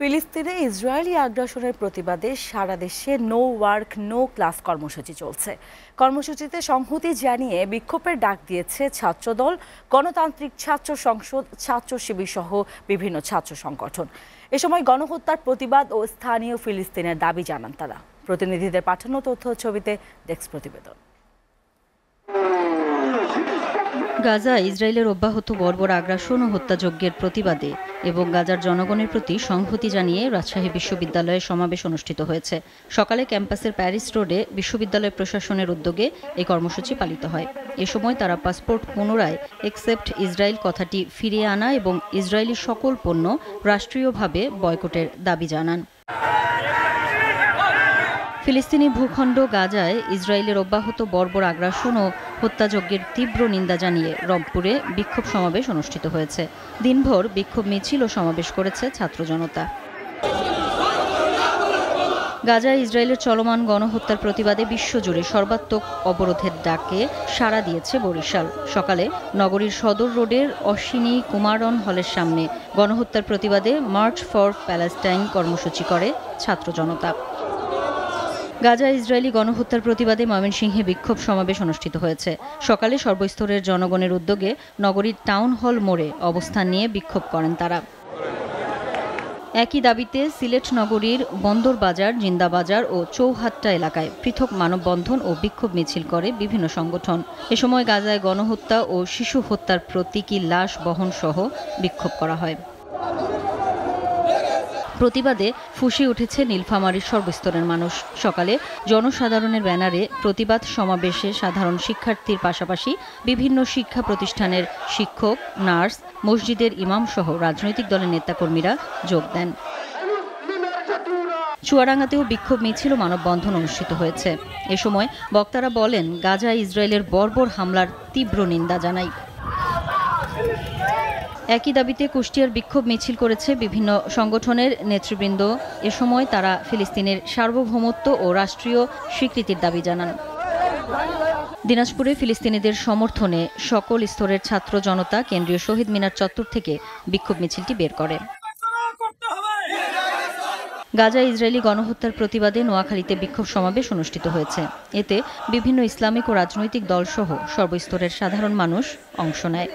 ফিলিস্তিনে ইসরায়েলি আগ্রাসনের প্রতিবাদে সারা দেশে নো ওয়ার্ক নো ক্লাস কর্মসূচি চলছে। কর্মসূচিতে সংহতি জানিয়ে বিক্ষোভের ডাক দিয়েছে ছাত্রদল, গণতান্ত্রিক ছাত্র সংসদ, ছাত্র শিবির সহ বিভিন্ন ছাত্র সংগঠন। এ সময় গণহত্যার প্রতিবাদ ও স্থানীয় ফিলিস্তিনের দাবি জানান তারা। প্রতিনিধিদের পাঠানো তথ্য ছবিতে ডেস্ক প্রতিবেদন। গাজা ইসরায়েলের অব্যাহত বর্বর আগ্রাসন ও হত্যাযজ্ঞের প্রতিবাদে এবং গাজার জনগণের প্রতি সংহতি জানিয়ে রাজশাহী বিশ্ববিদ্যালয়ে সমাবেশ অনুষ্ঠিত হয়েছে। সকালে ক্যাম্পাসের প্যারিস রোডে বিশ্ববিদ্যালয় প্রশাসনের উদ্যোগে এই কর্মসূচি পালিত হয়। এ সময় তারা পাসপোর্ট পুনরায় এক্সেপ্ট ইসরায়েল কথাটি ফিরিয়ে আনা এবং ইসরায়েলি সকল পণ্য রাষ্ট্রীয়ভাবে বয়কটের দাবি জানান। ফিলিস্তিনি ভূখণ্ড গাজায় ইসরায়েলের অব্যাহত বর্বর আগ্রাসন ও হত্যাযজ্ঞের তীব্র নিন্দা জানিয়ে রংপুরে বিক্ষোভ সমাবেশ অনুষ্ঠিত হয়েছে। দিনভর বিক্ষোভ মিছিল ও সমাবেশ করেছে ছাত্র জনতা। গাজায় ইসরায়েলের চলমান গণহত্যার প্রতিবাদে বিশ্বজুড়ে সর্বাত্মক অবরোধের ডাকে সাড়া দিয়েছে বরিশাল। সকালে নগরীর সদর রোডের অশ্বিনী কুমারন হলের সামনে গণহত্যার প্রতিবাদে মার্চ ফর প্যালেস্টাইন কর্মসূচি করে ছাত্র জনতা। গাজা ইসরায়েলি গণহত্যার প্রতিবাদে ময়মনসিংহে বিক্ষোভ সমাবেশ অনুষ্ঠিত হয়েছে। সকালে সর্বস্তরের জনগণের উদ্যোগে নগরীর টাউন হল মোড়ে অবস্থান নিয়ে বিক্ষোভ করেন তারা। একই দাবিতে সিলেট নগরীর বন্দর বাজার, জিন্দা বাজার ও চৌহাট্টা এলাকায় পৃথক মানববন্ধন ও বিক্ষোভ মিছিল করে বিভিন্ন সংগঠন। এ সময় গাজায় গণহত্যা ও শিশু হত্যার প্রতীকী লাশ বহন সহ বিক্ষোভ করা হয়। প্রতিবাদে ফুঁসে উঠেছে নীলফামারীর সর্বস্তরের মানুষ। সকালে জনসাধারণের ব্যানারে প্রতিবাদ সমাবেশে সাধারণ শিক্ষার্থীর পাশাপাশি বিভিন্ন শিক্ষা প্রতিষ্ঠানের শিক্ষক, নার্স, মসজিদের ইমাম সহ রাজনৈতিক দলের নেতাকর্মীরা যোগ দেন। চুয়াডাঙ্গাতেও বিক্ষোভ মিছিল ও মানববন্ধন অনুষ্ঠিত হয়েছে। এ সময় বক্তারা বলেন, গাজায় ইসরায়েলের বর্বর হামলার তীব্র নিন্দা জানাই। একই দাবিতে কুষ্টিয়ার বিক্ষোভ মিছিল করেছে বিভিন্ন সংগঠনের নেতৃবৃন্দ। এ সময় তারা ফিলিস্তিনের সার্বভৌমত্ব ও রাষ্ট্রীয় স্বীকৃতির দাবি জানান। দিনাজপুরে ফিলিস্তিনিদের সমর্থনে সকল স্তরের ছাত্র জনতা কেন্দ্রীয় শহীদ মিনার চত্বর থেকে বিক্ষোভ মিছিলটি বের করে। গাজা ইসরায়েলি গণহত্যার প্রতিবাদে নোয়াখালীতে বিক্ষোভ সমাবেশ অনুষ্ঠিত হয়েছে। এতে বিভিন্ন ইসলামিক ও রাজনৈতিক দলসহ সর্বস্তরের সাধারণ মানুষ অংশ নেয়।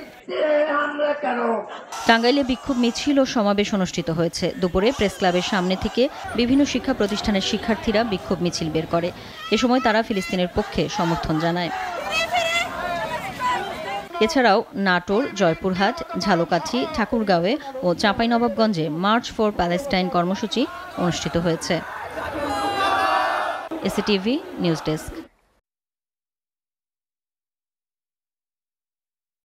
টাঙ্গাইলে বিক্ষোভ মিছিল ও সমাবেশ অনুষ্ঠিত হয়েছে। দুপুরে প্রেস ক্লাবের সামনে থেকে বিভিন্ন শিক্ষা প্রতিষ্ঠানের শিক্ষার্থীরা বিক্ষোভ মিছিল বের করে। এ সময় তারা ফিলিস্তিনের পক্ষে সমর্থন জানায়। এছাড়াও নাটোর, জয়পুরহাট, ঝালকাঠি, ঠাকুরগাঁওয়ে ও চাঁপাইনবাবগঞ্জে মার্চ ফর প্যালেস্টাইন কর্মসূচি অনুষ্ঠিত হয়েছে। এসিটিভি নিউজ ডেস্ক।